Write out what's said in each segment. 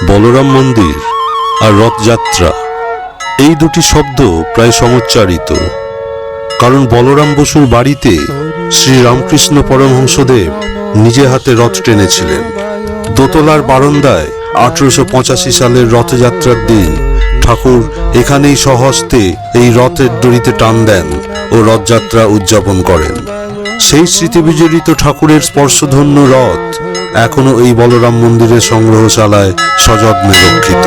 বলরাম মন্দির আর রথযাত্রা এই দুটি শব্দ প্রায় সমুচ্চারিত, কারণ বলরাম বসুর বাড়িতে শ্রী রামকৃষ্ণ পরমহংসদেব নিজে হাতে রথ টেনেছিলেন। দোতলার বারান্দায় 1885 সালের রথযাত্রার দিন ঠাকুর এখানেই স্বহস্তে এই রথের দড়িতে টান দেন ও রথযাত্রা উদযাপন করেন। সেই স্মৃতিবিজড়িত ঠাকুরের স্পর্শধন্য রথ এখনো এই বলরাম মন্দিরের সংগ্রহশালায় সযত্নে রক্ষিত।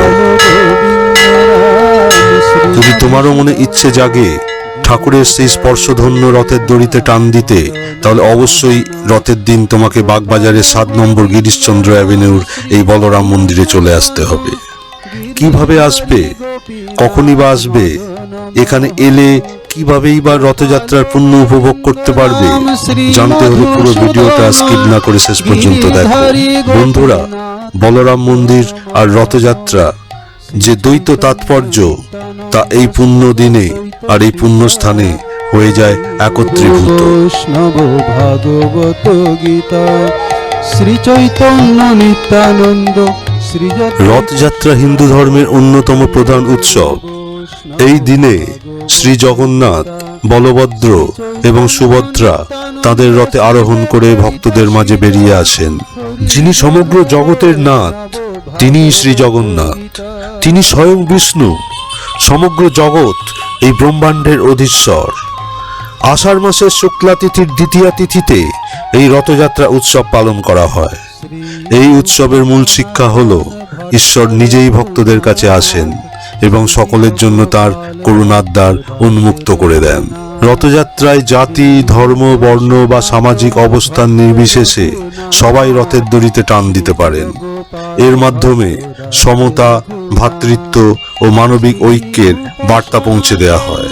যদি তোমারও মনে ইচ্ছে জাগে ঠাকুরের সেই স্পর্শধন্য রথের দড়িতে টান দিতে, তাহলে অবশ্যই রথের দিন তোমাকে বাগবাজারের 7 নম্বর গিরিশচন্দ্র অ্যাভিনিউর এই বলরাম মন্দিরে চলে আসতে হবে। কিভাবে আসবে, কখনই বা আসবে, এখানে এলে কিভাবেই বা রথযাত্রার পুণ্য উপভোগ করতে পারবে, জানতে হলে পুরো ভিডিওটা স্কিপ না করে শেষ পর্যন্ত দেখো। বন্ধুরা, বলরাম মন্দির আর রথযাত্রা যে দ্বৈত তাৎপর্য, তা এই পুণ্য দিনে আর এই পুণ্য স্থানে হয়ে যায় একত্রীভূত। ভাগবত গীতা শ্রী চৈতন্য নিত্যানন্দ। রথযাত্রা হিন্দু ধর্মের অন্যতম প্রধান উৎসব। এই দিনে শ্রী জগন্নাথ, বলভদ্র এবং সুভদ্রা তাদের রথে আরোহণ করে ভক্তদের মাঝে বেরিয়ে আসেন। যিনি সমগ্র জগতের নাথ, তিনি শ্রী জগন্নাথ, তিনি স্বয়ং বিষ্ণু। সমগ্র জগৎ এই ব্রহ্মাণ্ডের অধীশ্বর। আষাঢ় মাসের শুক্লা তিথির দ্বিতীয়া তিথিতে এই রথযাত্রা উৎসব পালন করা হয়। এই উৎসবের মূল শিক্ষা হলো ঈশ্বর নিজেই ভক্তদের কাছে আসেন এবং সকলের জন্য তার করুণার দ্বার উন্মুক্ত করে দেন। রথযাত্রায় জাতি, ধর্ম, বর্ণ বা সামাজিক অবস্থান নির্বিশেষে সবাই রথের দড়িতে টান দিতে পারেন। এর মাধ্যমে সমতা, ভ্রাতৃত্ব ও মানবিক ঐক্যের বার্তা পৌঁছে দেওয়া হয়।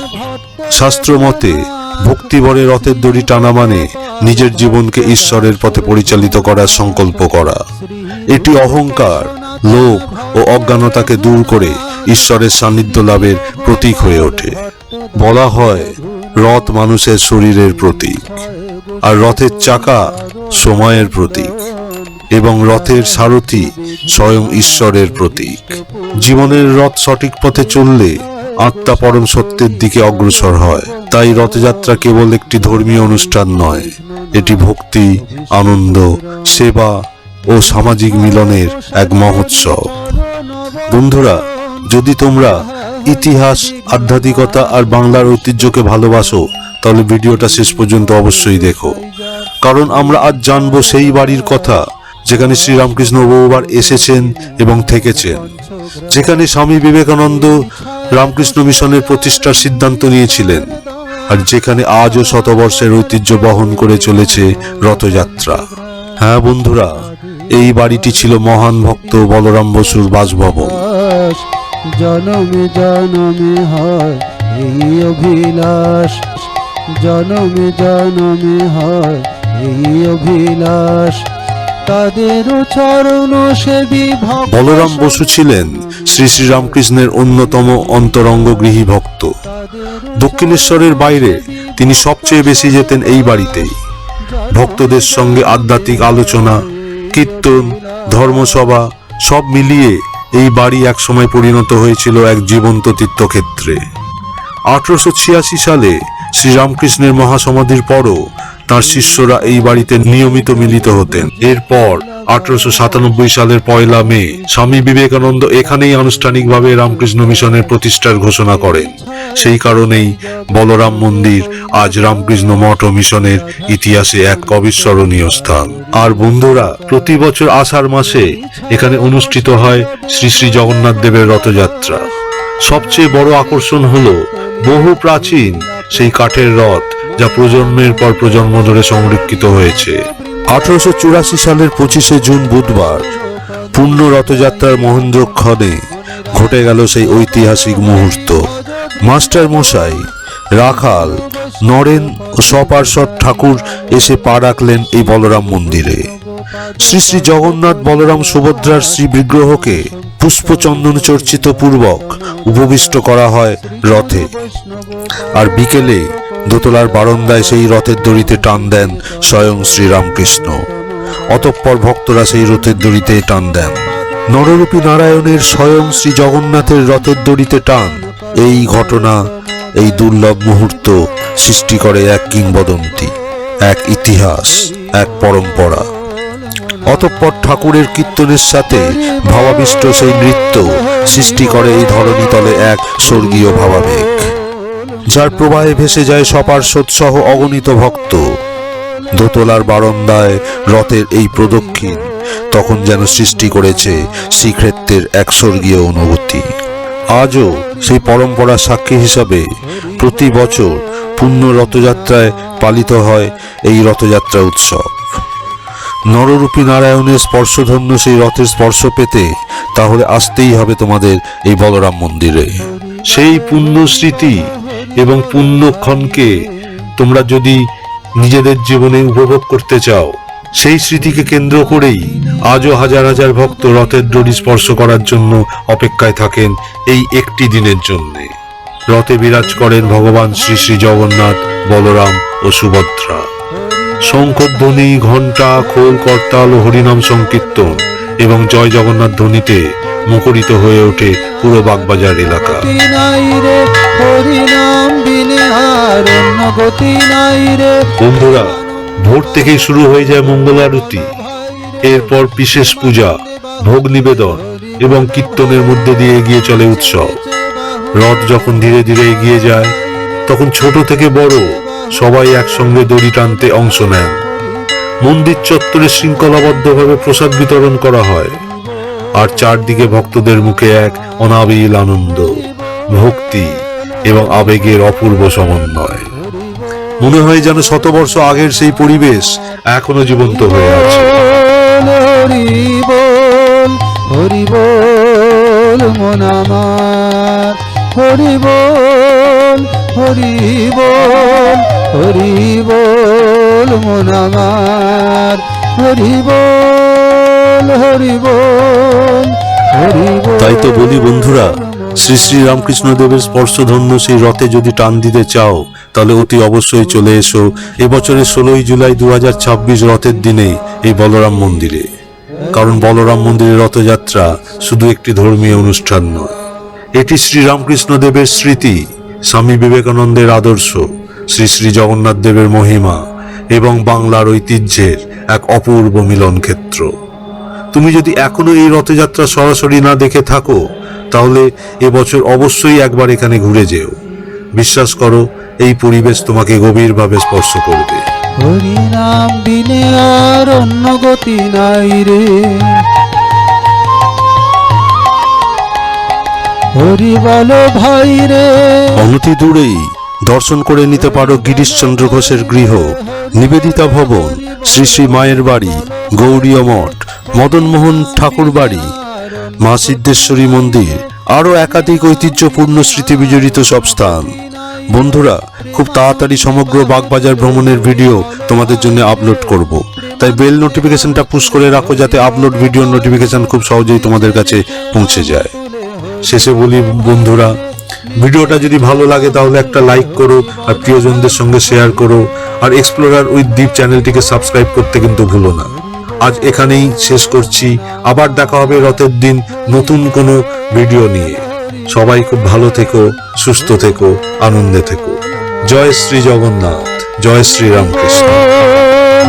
শাস্ত্র মতে ভক্তিভরে রথের দড়ি টানা মানে নিজের জীবনকে ঈশ্বরের পথে পরিচালিত করার সংকল্প করা। এটি অহংকার, লোভ ও অজ্ঞানতাকে দূর করে ঈশ্বরের সান্নিধ্য লাভের প্রতীক হয়ে ওঠে। বলা হয় রথ মানুষের শরীরের প্রতীক, আর রথের চাকা সময়ের প্রতীক, এবং রথের সারথি স্বয়ং ঈশ্বরের প্রতীক। জীবনের রথ সঠিক পথে চললে আত্মা পরম সত্যের দিকে অগ্রসর হয়। তাই রথযাত্রা কেবল একটি ধর্মীয় অনুষ্ঠান নয়, এটি ভক্তি, আনন্দ, সেবা ও সামাজিক মিলনের এক মহোৎসব। বন্ধুরা, যদি তোমরা ইতিহাস, আধ্যাত্মিকতা আর বাংলার ঐতিহ্যকে ভালোবাসো, তাহলে ভিডিওটা শেষ পর্যন্ত অবশ্যই দেখো, কারণ আমরা আজ জানবো সেই বাড়ির কথা যেখানে শ্রীরামকৃষ্ণ বহুবার এসেছেন এবং থেকেছেন, যেখানে স্বামী বিবেকানন্দ রামকৃষ্ণ মিশনের প্রতিষ্ঠার সিদ্ধান্ত নিয়েছিলেন, আর যেখানে আজও শতবর্ষের ঐতিহ্য বহন করে চলেছে রথযাত্রা। হ্যাঁ বন্ধুরা, এই বাড়িটি ছিল মহান ভক্ত বলরাম বসুর বাসভবন। জনমে জনমে হয় এই অভিলাষ, জনমে জনমে হয় এই অভিলাষ, তাদের চরণ সেবী। বলরাম বসু ছিলেন শ্রী শ্রী রামকৃষ্ণের অন্যতম অন্তরঙ্গ গৃহী ভক্ত। দক্ষিণেশ্বরের বাইরে তিনি সবচেয়ে বেশি যেতেন এই বাড়িতেই। ভক্তদের সঙ্গে আধ্যাত্মিক আলোচনা, কীর্তন, ধর্মসভা সব মিলিয়ে এই বাড়ি একসময় পরিণত হয়েছিল এক জীবন্ত তীর্থক্ষেত্রে। 1886 সালে শ্রীরামকৃষ্ণের মহাসমাধির পরও তার শিষ্যরা এই বাড়িতে নিয়মিত মিলিত হতেন। এরপর 1897 সালের 1 মে স্বামী বিবেকানন্দ এখানেই আনুষ্ঠানিকভাবে রামকৃষ্ণ মিশনের প্রতিষ্ঠার ঘোষণা করেন। সেই কারণেই বলরাম মন্দির আজ রামকৃষ্ণ মঠ ও মিশনের ইতিহাসে এক অবিস্মরণীয় স্থান। আর বন্ধুরা, প্রতি বছর আষাঢ় মাসে এখানে অনুষ্ঠিত হয় শ্রী শ্রী জগন্নাথ দেবের রথযাত্রা। সবচেয়ে বড় আকর্ষণ হলো বহু প্রাচীন সেই কাঠের রথ, যা প্রজন্মের পর প্রজন্ম ধরে সংরক্ষিত হয়েছে। 1884 সালের 25শে জুন বুধবার পূর্ণ রথযাত্রার মহেন্দ্রক্ষণে ঘটে গেল সেই ঐতিহাসিক মুহূর্ত। মাস্টার মশাই, রাখাল, নরেন ও সপার্ষদ ঠাকুর এসে পা রাখলেন এই বলরাম মন্দিরে। শ্রী শ্রী জগন্নাথ, বলরাম, সুভদ্রার শ্রী বিগ্রহকে পুষ্পচন্দন চর্চিত পূর্বক উপবিষ্ট করা হয় রথে, আর বিকেলে দোতলার বারান্দায় সেই রথের দড়িতে টান দেন স্বয়ং শ্রীরামকৃষ্ণ। অতঃপর ভক্তরা সেই রথের দড়িতে টান দেন। নররূপী নারায়ণের স্বয়ং শ্রী জগন্নাথের রথের দড়িতে টান, এই ঘটনা, এই দুর্লভ মুহূর্ত সৃষ্টি করে এক কিংবদন্তি, এক ইতিহাস, এক পরম্পরা। অতঃপর ঠাকুরের কীর্তনের সাথে ভাবাবিষ্ট সেই নৃত্য সৃষ্টি করে এই ধরণীতলে এক স্বর্গীয় ভাবাবেগ, যার প্রবাহে ভেসে যায় সপার্ষদ সহ অগণিত ভক্ত। দোতলার বারান্দায় রথের এই প্রদক্ষিণ তখন যেন সৃষ্টি করেছে শ্রীক্ষেত্রের এক স্বর্গীয় অনুভূতি। আজও সেই পরম্পরা সাক্ষী হিসাবে প্রতি বছর পূর্ণ রথযাত্রায় পালিত হয় এই রথযাত্রা উৎসব। নররূপী নারায়ণের স্পর্শধন্য সেই রথের স্পর্শ পেতে তাহলে আসতেই হবে তোমাদের এই বলরাম মন্দিরে। সেই পুণ্য স্মৃতি এবং পুণ্যক্ষণকে তোমরা যদি নিজেদের জীবনে উপভোগ করতে চাও, সেই স্মৃতিকে কেন্দ্র করেই আজও হাজার হাজার ভক্ত রথের দড়ি স্পর্শ করার জন্য অপেক্ষায় থাকেন এই একটি দিনের জন্য। রথে বিরাজ করেন ভগবান শ্রী শ্রী জগন্নাথ, বলরাম ও সুভদ্রা। শঙ্খধ্বনি, ঘণ্টা, খোল, করতাল ও হরিনাম সংকীর্তন এবং জয় জগন্নাথ ধ্বনিতে মুখরিত হয়ে ওঠে পুরো বাগবাজার এলাকা। বন্ধুরা, ভোর থেকেই শুরু হয়ে যায় মঙ্গল আরতি, এরপর বিশেষ পূজা, ভোগ নিবেদন এবং কীর্তনের মধ্যে দিয়ে এগিয়ে চলে উৎসব। রথ যখন ধীরে ধীরে এগিয়ে যায় তখন ছোট থেকে বড় সবাই একসঙ্গে দড়ি টানতে অংশ নেন। মন্দির চত্বরে শৃঙ্খলাবদ্ধভাবে প্রসাদ বিতরণ করা হয়, আর চারদিকে ভক্তদের মুখে এক অনাবিল আনন্দ, ভক্তি এবং আবেগের অপূর্ব সমন্বয়। মনে হয় যেন শতবর্ষ আগের সেই পরিবেশ এখনো জীবন্ত হয়ে আছে। হরি বল, হরি বল মন আমার, হরি বল, হরি বল, হরি বল মন আমার, হরি বল, হরি বল, হরি বল। তাই তো বলি বন্ধুরা, শ্রী শ্রী রামকৃষ্ণ দেবের স্পর্শধন্য সেই রথে যদি টান দিতে চাও তাহলে অতি অবশ্যই চলে এসো এবছরের 16 জুলাই 2026 রথের দিনে এই বলরাম মন্দিরে। কারণ বলরাম মন্দিরের রথযাত্রা শুধু একটি ধর্মীয় অনুষ্ঠান নয়, এটি শ্রী রামকৃষ্ণ দেবের স্মৃতি, স্বামী বিবেকানন্দের আদর্শ, শ্রী শ্রী জগন্নাথ দেবের মহিমা এবং বাংলার ঐতিহ্যের এক অপূর্ব মিলন ক্ষেত্র। তুমি যদি এখনো এই রথযাত্রা সরাসরি না দেখে থাকো তাহলে এবছর অবশ্যই একবার এখানে ঘুরে যেও। বিশ্বাস করো, এই পরিবেশ তোমাকে গভীরভাবে স্পর্শ করবে। হরি নাম বিনে আর অন্য গতি নাই রে, হরি বলো ভাই রে। অনতি দূরেই দর্শন করে নিতে পারো গিরিশচন্দ্র ঘোষের গৃহ, নিবেদিতা ভবন, শ্রী শ্রী মায়ের বাড়ি, গৌরীয় মঠ, মদনমোহন ঠাকুর বাড়ি, মা সিদ্ধেশ্বরী মন্দির, আরও একাধিক ঐতিহ্যপূর্ণ স্মৃতি বিজড়িত সব স্থান। বন্ধুরা, খুব তাড়াতাড়ি সমগ্র বাগবাজার ভ্রমণের ভিডিও তোমাদের জন্য আপলোড করব, তাই বেল নোটিফিকেশনটা পুশ করে রাখো যাতে আপলোড ভিডিওর নোটিফিকেশন খুব সহজেই তোমাদের কাছে পৌঁছে যায়। শেষে বলি বন্ধুরা, ভিডিওটা যদি ভালো লাগে তাহলে একটা লাইক করো আর প্রিয়জনদের সঙ্গে শেয়ার করো, আর এক্সপ্লোরার উইথ দীপ চ্যানেলটিকে সাবস্ক্রাইব করতে কিন্তু ভুলো না। আজ এখানেই শেষ করছি, আবার দেখা হবে রথের দিন নতুন কোনো ভিডিও নিয়ে। সবাই খুব ভালো থেকো, সুস্থ থেকো, আনন্দে থেকো। জয় শ্রী জগন্নাথ, জয় শ্রী রামকৃষ্ণ।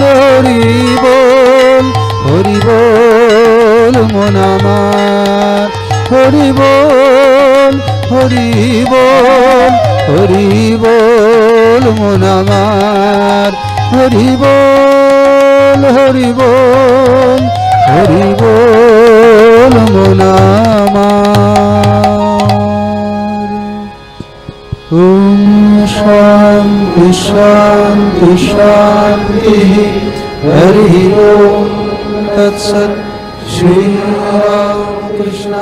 হরি বল, হরি বল মন আমার, হরি বল, হরি বল, হরি বল মন আমার, হরি বল, হরি বল, হরি বল মন আমার। ওম শান্তি শান্তি শান্তি, হরি ওম তৎসৎ। শ্রী রাম কৃষ্ণ